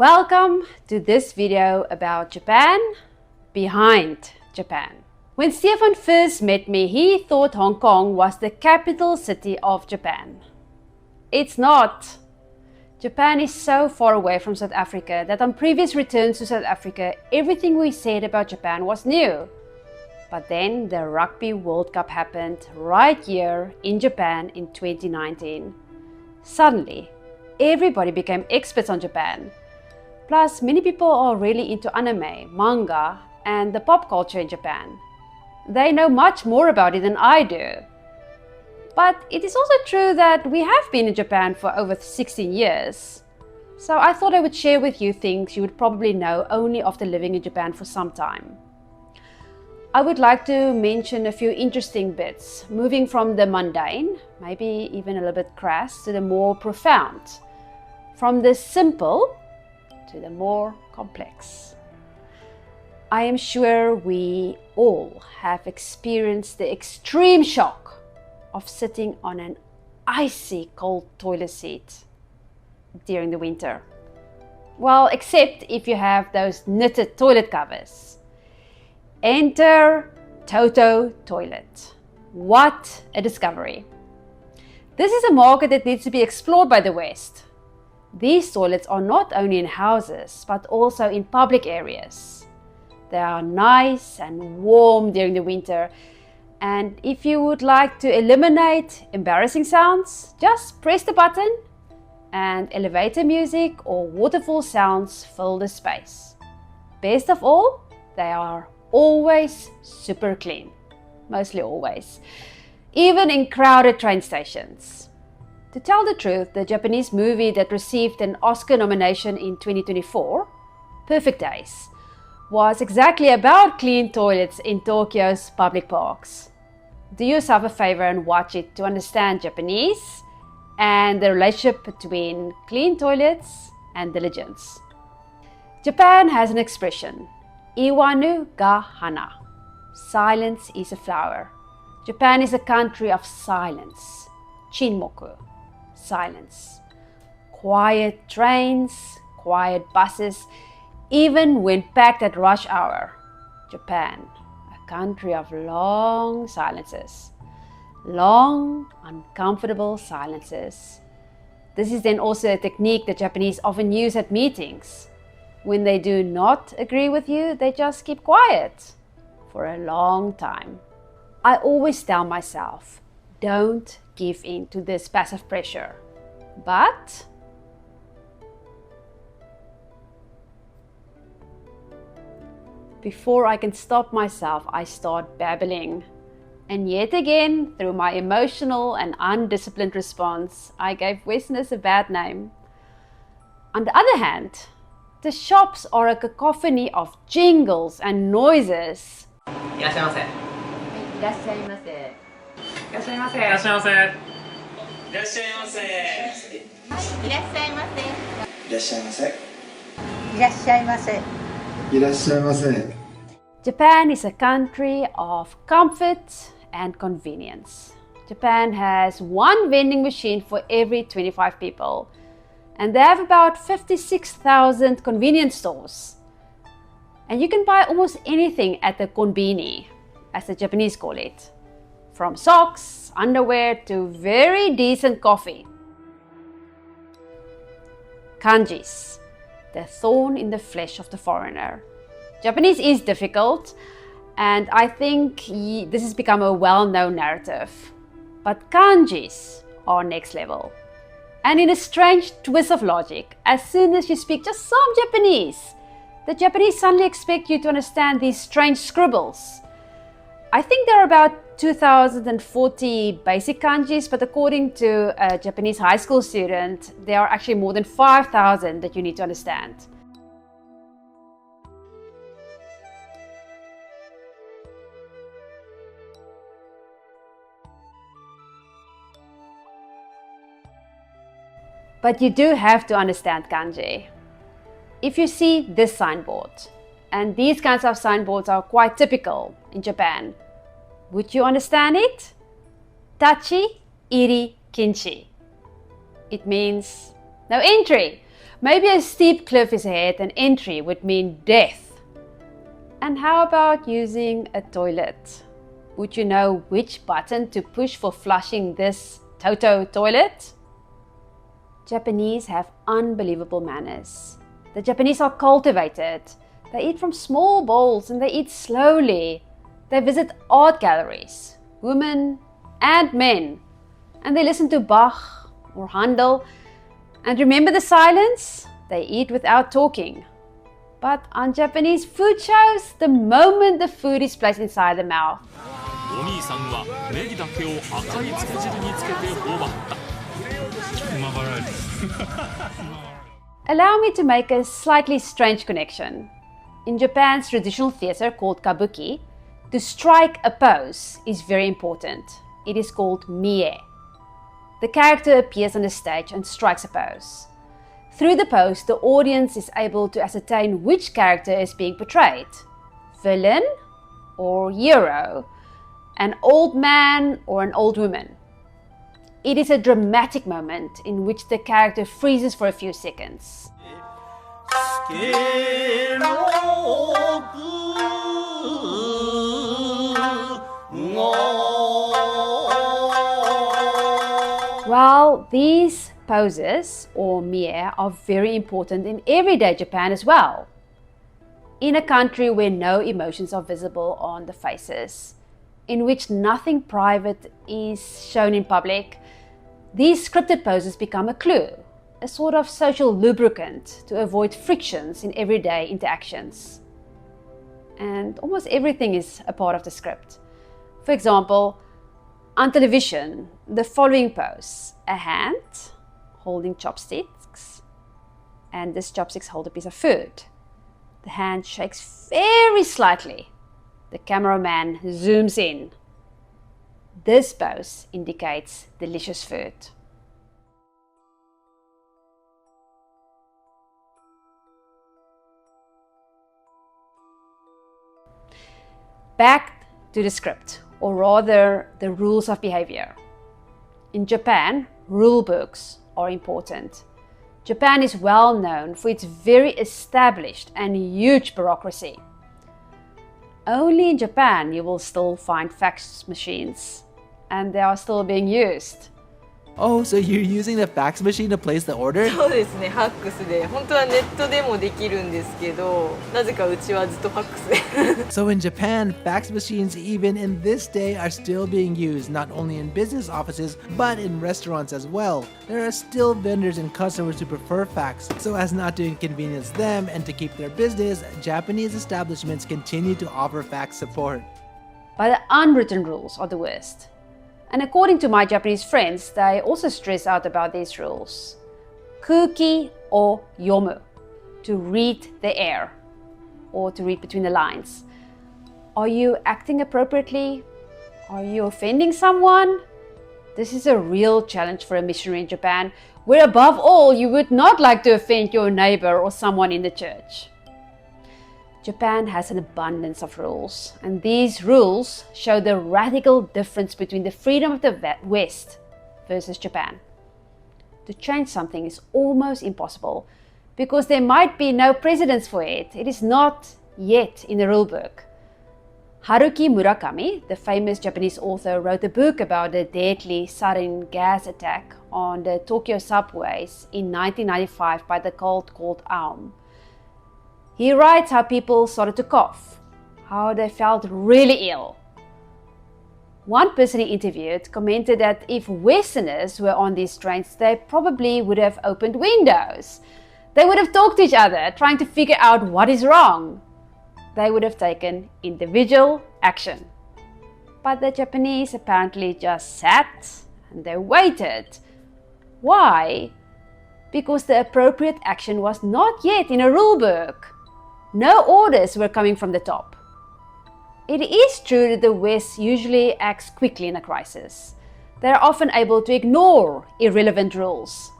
Welcome to this video about Japan, behind Japan. When Stefan first met me, he thought Hong Kong was the capital city of Japan. It's not. Japan is so far away from South Africa that on previous returns to South Africa, everything we said about Japan was new. But then the Rugby World Cup happened right here in Japan in 2019. Suddenly, everybody became experts on Japan. Plus, many people are really into anime, manga, and the pop culture in Japan. They know much more about it than I do. But it is also true that we have been in Japan for over 16 years. So I thought I would share with you things you would probably know only after living in Japan for some time. I would like to mention a few interesting bits, moving from the mundane, maybe even a little bit crass, to the more profound. From the simple to the more complex. I am sure we all have experienced the extreme shock of sitting on an icy cold toilet seat during the winter. Well, except if you have those knitted toilet covers. Enter Toto Toilet. What a discovery. This is a market that needs to be explored by the West. These toilets are not only in houses, but also in public areas. They are nice and warm during the winter. And if you would like to eliminate embarrassing sounds, just press the button and elevator music or waterfall sounds fill the space. Best of all, they are always super clean. Mostly always. Even in crowded train stations. To tell the truth, the Japanese movie that received an Oscar nomination in 2024, Perfect Days, was exactly about clean toilets in Tokyo's public parks. Do yourself a favor and watch it to understand Japanese and the relationship between clean toilets and diligence. Japan has an expression, Iwanu ga hana. Silence is a flower. Japan is a country of silence. Chinmoku. Silence. Quiet trains, quiet buses, even when packed at rush hour. Japan, a country of long silences. Long, uncomfortable silences. This is then also a technique that Japanese often use at meetings. When they do not agree with you, they just keep quiet for a long time. I always tell myself, don't give in to this passive pressure. But before I can stop myself, I start babbling. And yet again, through my emotional and undisciplined response, I gave Westerners a bad name. On the other hand, the shops are a cacophony of jingles and noises. いらっしゃいませ。いらっしゃいませ。いらっしゃいませ。いらっしゃいませ。いらっしゃいませ。いらっしゃいませ。いらっしゃいませ。いらっしゃいませ。いらっしゃいませ。 Japan is a country of comfort and convenience. Japan has one vending machine for every 25 people. And they have about 56,000 convenience stores. And you can buy almost anything at the konbini, as the Japanese call it. From socks, underwear, to very decent coffee. Kanjis, the thorn in the flesh of the foreigner. Japanese is difficult, and I think this has become a well-known narrative. But kanjis are next level. And in a strange twist of logic, as soon as you speak just some Japanese, the Japanese suddenly expect you to understand these strange scribbles. I think there are about 2,040 basic kanjis, but according to a Japanese high school student, there are actually more than 5,000 that you need to understand. But you do have to understand kanji. If you see this signboard, and these kinds of signboards are quite typical in Japan, would you understand it? Tachi, iri, kinshi. It means no entry. Maybe a steep cliff is ahead and entry would mean death. And how about using a toilet? Would you know which button to push for flushing this Toto toilet? Japanese have unbelievable manners. The Japanese are cultivated. They eat from small bowls and they eat slowly. They visit art galleries, women and men, and they listen to Bach or Handel. And remember the silence? They eat without talking. But on Japanese food shows, the moment the food is placed inside the mouth, allow me to make a slightly strange connection. In Japan's traditional theater called kabuki, to strike a pose is very important. It is called mie. The character appears on the stage and strikes a pose. Through the pose, the audience is able to ascertain which character is being portrayed. Villain or hero, an old man or an old woman. It is a dramatic moment in which the character freezes for a few seconds. Well, these poses, or mie, are very important in everyday Japan as well. In a country where no emotions are visible on the faces, in which nothing private is shown in public, these scripted poses become a clue, a sort of social lubricant to avoid frictions in everyday interactions. And almost everything is a part of the script. For example, on television, the following pose: a hand holding chopsticks, and this chopsticks hold a piece of food. The hand shakes very slightly. The cameraman zooms in. This pose indicates delicious food. Back to the script, or rather the rules of behavior. In Japan, rule books are important. Japan is well known for its very established and huge bureaucracy. Only in Japan you will still find fax machines, and they are still being used. Oh, so you're using the fax machine to place the order? そうですね、ファックスで本当はネットでもできるんですけど、なぜかうちはずっとファックスで So in Japan, fax machines even in this day are still being used not only in business offices but in restaurants as well. There are still vendors and customers who prefer fax. So as not to inconvenience them and to keep their business, Japanese establishments continue to offer fax support. But the unwritten rules are the worst. And according to my Japanese friends, they also stress out about these rules. Kuki or yomu, to read the air, or to read between the lines. Are you acting appropriately? Are you offending someone? This is a real challenge for a missionary in Japan, where above all you would not like to offend your neighbor or someone in the church. Japan has an abundance of rules, and these rules show the radical difference between the freedom of the West versus Japan. To change something is almost impossible because there might be no precedence for it. It is not yet in the rule book. Haruki Murakami, the famous Japanese author, wrote a book about the deadly sarin gas attack on the Tokyo subways in 1995 by the cult called Aum. He writes how people started to cough, how they felt really ill. One person he interviewed commented that if Westerners were on these trains, they probably would have opened windows. They would have talked to each other, trying to figure out what is wrong. They would have taken individual action. But the Japanese apparently just sat and they waited. Why? Because the appropriate action was not yet in a rule book. No orders were coming from the top. It is true that the West usually acts quickly in a crisis. They are often able to ignore irrelevant rules.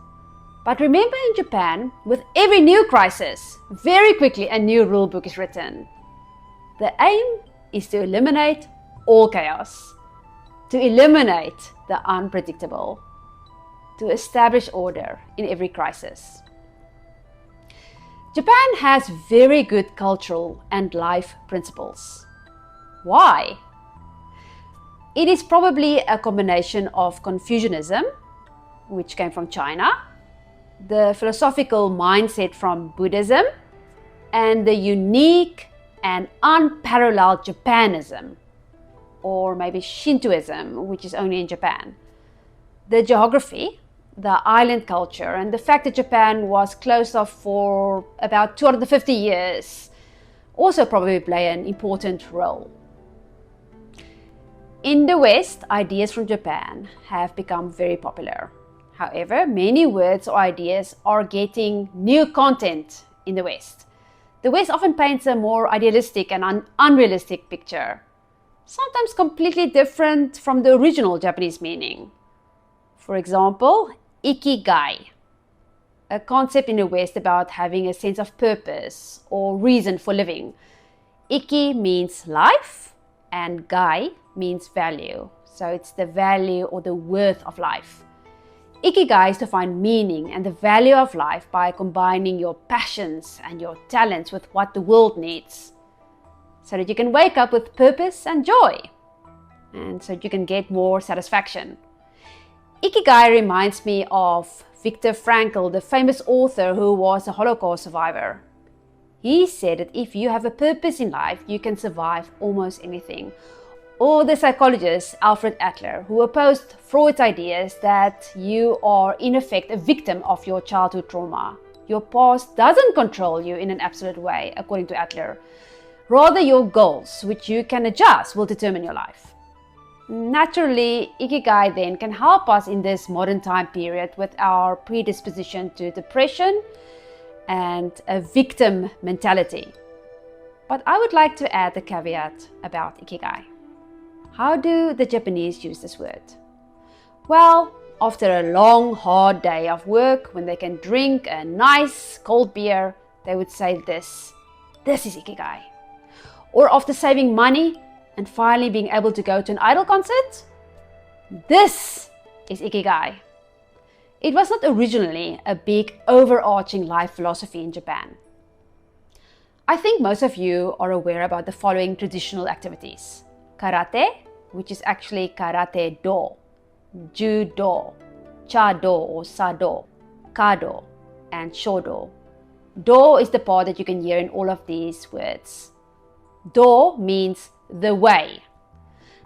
But remember, in Japan, with every new crisis, very quickly a new rule book is written. The aim is to eliminate all chaos, to eliminate the unpredictable, to establish order in every crisis. Japan has very good cultural and life principles. Why? It is probably a combination of Confucianism, which came from China, the philosophical mindset from Buddhism, and the unique and unparalleled Japanism, or maybe Shintoism, which is only in Japan. The geography, the island culture, and the fact that Japan was closed off for about 250 years also probably play an important role. In the West, ideas from Japan have become very popular. However, many words or ideas are getting new content in the West. The West often paints a more idealistic and unrealistic picture, sometimes completely different from the original Japanese meaning. For example, ikigai, a concept in the West about having a sense of purpose or reason for living. Iki means life and gai means value. So it's the value or the worth of life. Ikigai is to find meaning and the value of life by combining your passions and your talents with what the world needs, so that you can wake up with purpose and joy, and so you can get more satisfaction. Ikigai reminds me of Viktor Frankl, the famous author who was a Holocaust survivor. He said that if you have a purpose in life, you can survive almost anything. Or the psychologist Alfred Adler, who opposed Freud's ideas that you are in effect a victim of your childhood trauma. Your past doesn't control you in an absolute way, according to Adler. Rather, your goals, which you can adjust, will determine your life. Naturally, Ikigai then can help us in this modern time period with our predisposition to depression and a victim mentality. But I would like to add a caveat about Ikigai. How do the Japanese use this word? Well, after a long, hard day of work, when they can drink a nice cold beer, they would say this is Ikigai. Or after saving money and finally being able to go to an idol concert, this is Ikigai. It was not originally a big overarching life philosophy in Japan. I think most of you are aware about the following traditional activities. Karate, which is actually karate do, judo, cha-do or sa-do, kado, and shodo. Do is the part that you can hear in all of these words. Do means the way.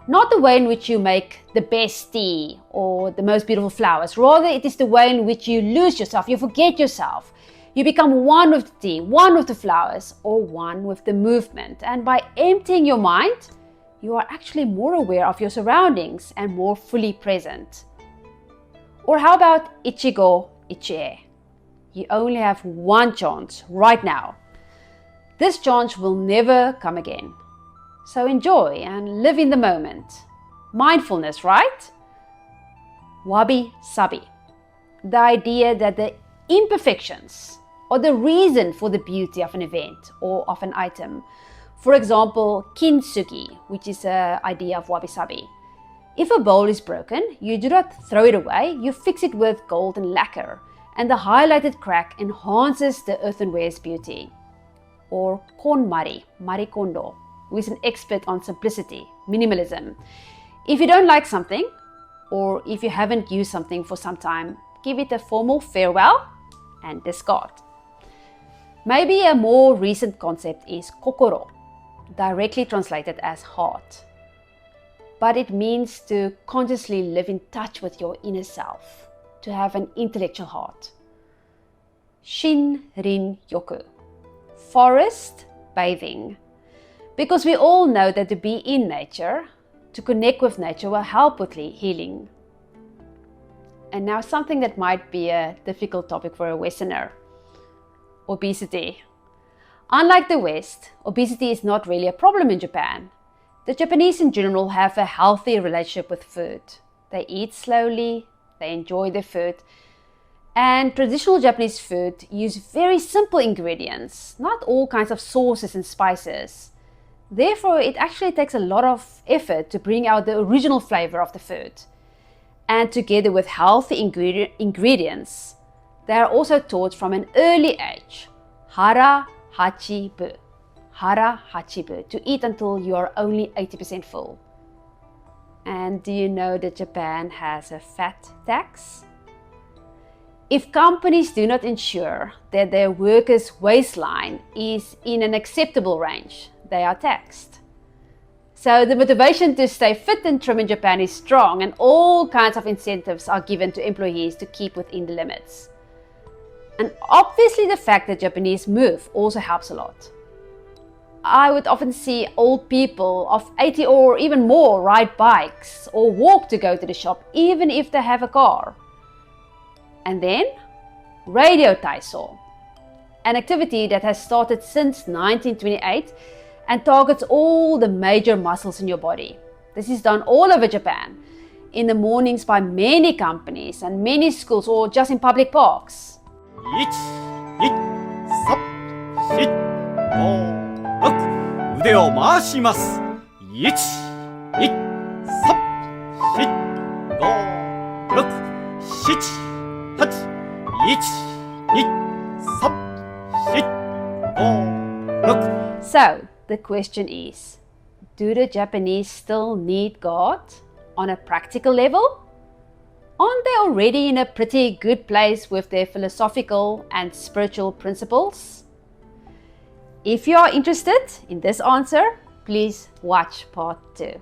Not the way in which you make the best tea or the most beautiful flowers. Rather, it is the way in which you lose yourself, you forget yourself. You become one with the tea, one with the flowers, or one with the movement. And by emptying your mind, you are actually more aware of your surroundings and more fully present. Or how about ichigo, ichie? You only have one chance right now. This chance will never come again. So enjoy and live in the moment. Mindfulness, right? Wabi-sabi. The idea that the imperfections are the reason for the beauty of an event or of an item. For example, kintsugi, which is an idea of wabi-sabi. If a bowl is broken, you do not throw it away, you fix it with golden lacquer, and the highlighted crack enhances the earthenware's beauty. Or konmari, Marie Kondo, who is an expert on simplicity, minimalism. If you don't like something, or if you haven't used something for some time, give it a formal farewell and discard. Maybe a more recent concept is kokoro, directly translated as heart. But it means to consciously live in touch with your inner self, to have an intellectual heart. Shin-rin-yoku, forest bathing. Because we all know that to be in nature, to connect with nature will help with healing. And now something that might be a difficult topic for a Westerner. Obesity. Unlike the West, obesity is not really a problem in Japan. The Japanese in general have a healthy relationship with food. They eat slowly, they enjoy their food, and traditional Japanese food use very simple ingredients, not all kinds of sauces and spices. Therefore, it actually takes a lot of effort to bring out the original flavor of the food. And together with healthy ingredients, they are also taught from an early age hara hachibu. Hara hachibu, to eat until you are only 80% full. And do you know that Japan has a fat tax? If companies do not ensure that their workers' waistline is in an acceptable range, they are taxed. So the motivation to stay fit and trim in Japan is strong, and all kinds of incentives are given to employees to keep within the limits. And obviously the fact that Japanese move also helps a lot. I would often see old people of 80 or even more ride bikes or walk to go to the shop, even if they have a car. And then, radio taiso, an activity that has started since 1928 and targets all the major muscles in your body. This is done all over Japan, in the mornings by many companies and many schools or just in public parks. 1、2、3、4、5、6腕を回します。1、2、3、4、5、6、7、8、1、2、3、4、5、6。 So, the question is, do the Japanese still need God on a practical level? Aren't they already in a pretty good place with their philosophical and spiritual principles? If you are interested in this answer, please watch part 2.